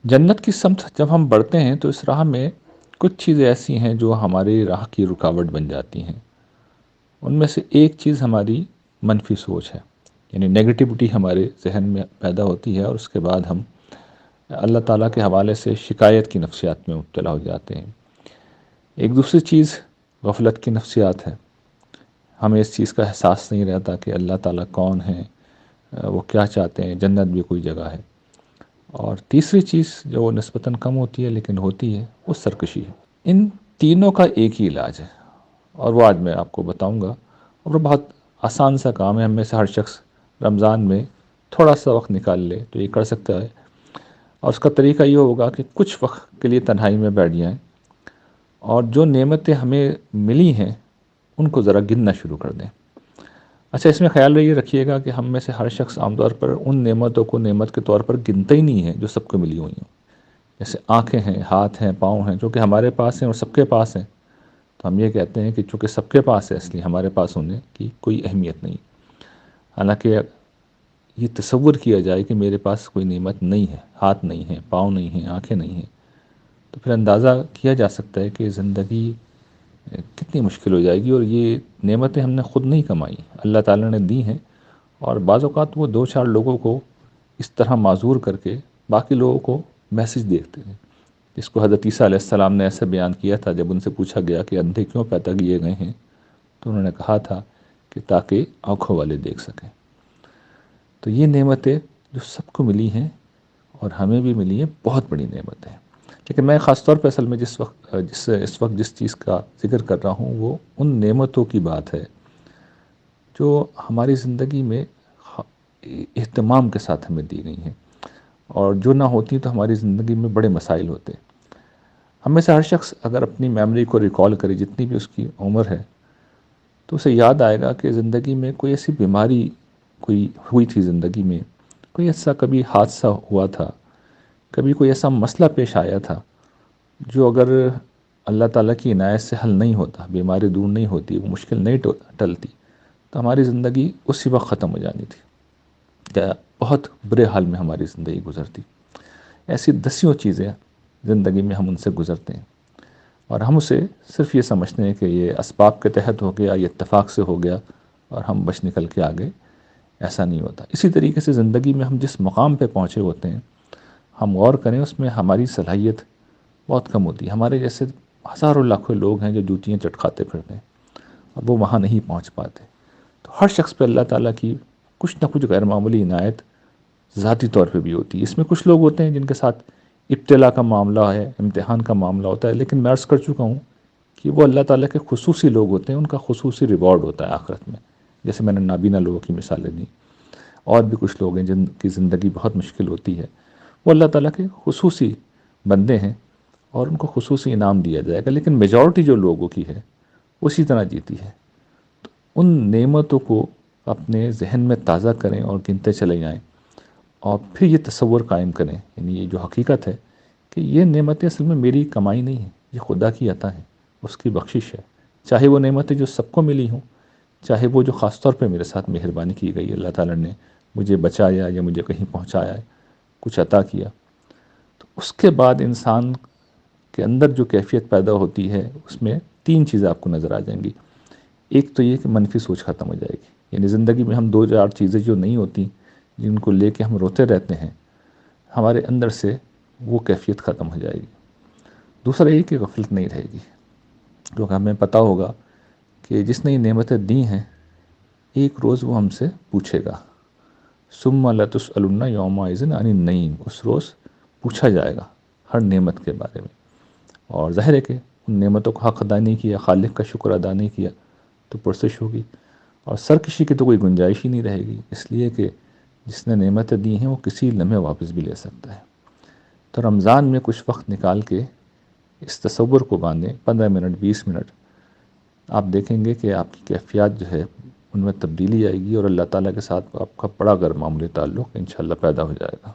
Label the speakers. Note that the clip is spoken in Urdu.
Speaker 1: جنت کی سمت جب ہم بڑھتے ہیں تو اس راہ میں کچھ چیزیں ایسی ہیں جو ہماری راہ کی رکاوٹ بن جاتی ہیں۔ ان میں سے ایک چیز ہماری منفی سوچ ہے، یعنی نیگیٹیوٹی ہمارے ذہن میں پیدا ہوتی ہے، اور اس کے بعد ہم اللہ تعالیٰ کے حوالے سے شکایت کی نفسیات میں مبتلا ہو جاتے ہیں۔ ایک دوسری چیز غفلت کی نفسیات ہے، ہمیں اس چیز کا احساس نہیں رہتا کہ اللہ تعالیٰ کون ہے، وہ کیا چاہتے ہیں، جنت بھی کوئی جگہ ہے۔ اور تیسری چیز جو نسبتاً کم ہوتی ہے لیکن ہوتی ہے، وہ سرکشی ہے۔ ان تینوں کا ایک ہی علاج ہے، اور وہ آج میں آپ کو بتاؤں گا، اور وہ بہت آسان سا کام ہے، ہم میں سے ہر شخص رمضان میں تھوڑا سا وقت نکال لے تو یہ کر سکتا ہے۔ اور اس کا طریقہ یہ ہوگا کہ کچھ وقت کے لیے تنہائی میں بیٹھ جائیں، اور جو نعمتیں ہمیں ملی ہیں ان کو ذرا گننا شروع کر دیں۔ اچھا، اس میں خیال یہ رکھیے گا کہ ہم میں سے ہر شخص عام طور پر ان نعمتوں کو نعمت کے طور پر گنتا ہی نہیں ہے جو سب کو ملی ہوئی ہیں۔ جیسے آنکھیں ہیں، ہاتھ ہیں، پاؤں ہیں، جو کہ ہمارے پاس ہیں اور سب کے پاس ہیں، تو ہم یہ کہتے ہیں کہ چونکہ سب کے پاس ہے اس لیے ہمارے پاس ہونے کی کوئی اہمیت نہیں۔ حالانکہ یہ تصور کیا جائے کہ میرے پاس کوئی نعمت نہیں ہے، ہاتھ نہیں ہے، پاؤں نہیں ہیں، آنکھیں نہیں ہیں، تو پھر اندازہ کیا جا سکتا ہے کہ زندگی کتنی مشکل ہو جائے گی۔ اور یہ نعمتیں ہم نے خود نہیں کمائی، اللہ تعالیٰ نے دی ہیں، اور بعض اوقات وہ دو چار لوگوں کو اس طرح معذور کر کے باقی لوگوں کو میسج دیتے ہیں، جس کو حضرت عیسیٰ علیہ السلام نے ایسے بیان کیا تھا جب ان سے پوچھا گیا کہ اندھے کیوں پیدا کیے گئے ہیں، تو انہوں نے کہا تھا کہ تاکہ آنکھوں والے دیکھ سکیں۔ تو یہ نعمتیں جو سب کو ملی ہیں اور ہمیں بھی ملی ہیں، بہت بڑی نعمتیں ہیں۔ لیکن میں خاص طور پہ اصل میں اس وقت جس چیز کا ذکر کر رہا ہوں وہ ان نعمتوں کی بات ہے جو ہماری زندگی میں اہتمام کے ساتھ ہمیں دی گئی ہیں، اور جو نہ ہوتی تو ہماری زندگی میں بڑے مسائل ہوتے۔ ہم میں سے ہر شخص اگر اپنی میموری کو ریکال کرے، جتنی بھی اس کی عمر ہے، تو اسے یاد آئے گا کہ زندگی میں کوئی ایسی بیماری کوئی ہوئی تھی، زندگی میں کوئی ایسا کبھی حادثہ ہوا تھا، کبھی کوئی ایسا مسئلہ پیش آیا تھا جو اگر اللہ تعالیٰ کی عنایت سے حل نہیں ہوتا، بیماری دور نہیں ہوتی، وہ مشکل نہیں ٹلتی، تو ہماری زندگی اسی وقت ختم ہو جانی تھی، یا بہت برے حال میں ہماری زندگی گزرتی۔ ایسی دسیوں چیزیں زندگی میں ہم ان سے گزرتے ہیں، اور ہم اسے صرف یہ سمجھتے ہیں کہ یہ اسباب کے تحت ہو گیا، یہ اتفاق سے ہو گیا اور ہم بچ نکل کے آگے۔ ایسا نہیں ہوتا۔ اسی طریقے سے زندگی میں ہم جس مقام پہ پہنچے ہوتے ہیں، ہم غور کریں اس میں ہماری صلاحیت بہت کم ہوتی ہے۔ ہمارے جیسے ہزاروں لاکھوں لوگ ہیں جو جوتیاں چٹکاتے پھرتے ہیں، اور وہ وہاں نہیں پہنچ پاتے۔ تو ہر شخص پہ اللہ تعالیٰ کی کچھ نہ کچھ غیر معمولی عنایت ذاتی طور پہ بھی ہوتی ہے۔ اس میں کچھ لوگ ہوتے ہیں جن کے ساتھ ابتلا کا معاملہ ہے، امتحان کا معاملہ ہوتا ہے، لیکن میں عرض کر چکا ہوں کہ وہ اللہ تعالیٰ کے خصوصی لوگ ہوتے ہیں، ان کا خصوصی ریوارڈ ہوتا ہے آخرت میں۔ جیسے میں نے نابینا لوگوں کی مثالیں دی، اور بھی کچھ لوگ ہیں جن کی زندگی بہت مشکل ہوتی ہے، وہ اللہ تعالیٰ کے خصوصی بندے ہیں اور ان کو خصوصی انعام دیا جائے گا۔ لیکن میجورٹی جو لوگوں کی ہے اسی طرح جیتی ہے۔ ان نعمتوں کو اپنے ذہن میں تازہ کریں اور گنتے چلے جائیں، اور پھر یہ تصور قائم کریں، یعنی یہ جو حقیقت ہے کہ یہ نعمتیں اصل میں میری کمائی نہیں ہیں، یہ خدا کی عطا ہے، اس کی بخشش ہے۔ چاہے وہ نعمتیں جو سب کو ملی ہوں، چاہے وہ جو خاص طور پہ میرے ساتھ مہربانی کی گئی، اللہ تعالیٰ نے مجھے بچایا یا مجھے کہیں پہنچایا ہے، کچھ عطا کیا، تو اس کے بعد انسان کے اندر جو کیفیت پیدا ہوتی ہے اس میں تین چیزیں آپ کو نظر آ جائیں گی۔ ایک تو یہ کہ منفی سوچ ختم ہو جائے گی، یعنی زندگی میں ہم دو چار چیزیں جو نہیں ہوتی، جن کو لے کے ہم روتے رہتے ہیں، ہمارے اندر سے وہ کیفیت ختم ہو جائے گی۔ دوسرا یہ کہ غفلت نہیں رہے گی، کیونکہ ہمیں پتہ ہوگا کہ جس نے یہ نعمتیں دی ہیں ایک روز وہ ہم سے پوچھے گا، ثم لتسألن یومئذ عن النعیم، اس روز پوچھا جائے گا ہر نعمت کے بارے میں۔ اور ظاہر ہے کہ ان نعمتوں کو حق ادا نہیں کیا، خالق کا شکر ادا نہیں کیا، تو پرسش ہوگی، اور سرکشی کی تو کوئی گنجائش ہی نہیں رہے گی، اس لیے کہ جس نے نعمتیں دی ہیں وہ کسی لمحے واپس بھی لے سکتا ہے۔ تو رمضان میں کچھ وقت نکال کے اس تصور کو باندھیں، 15 منٹ 20 منٹ، آپ دیکھیں گے کہ آپ کی کیفیات جو ہے ان میں تبدیلی آئے گی، اور اللہ تعالیٰ کے ساتھ آپ کا بڑا غیر معمولی تعلق انشاءاللہ پیدا ہو جائے گا۔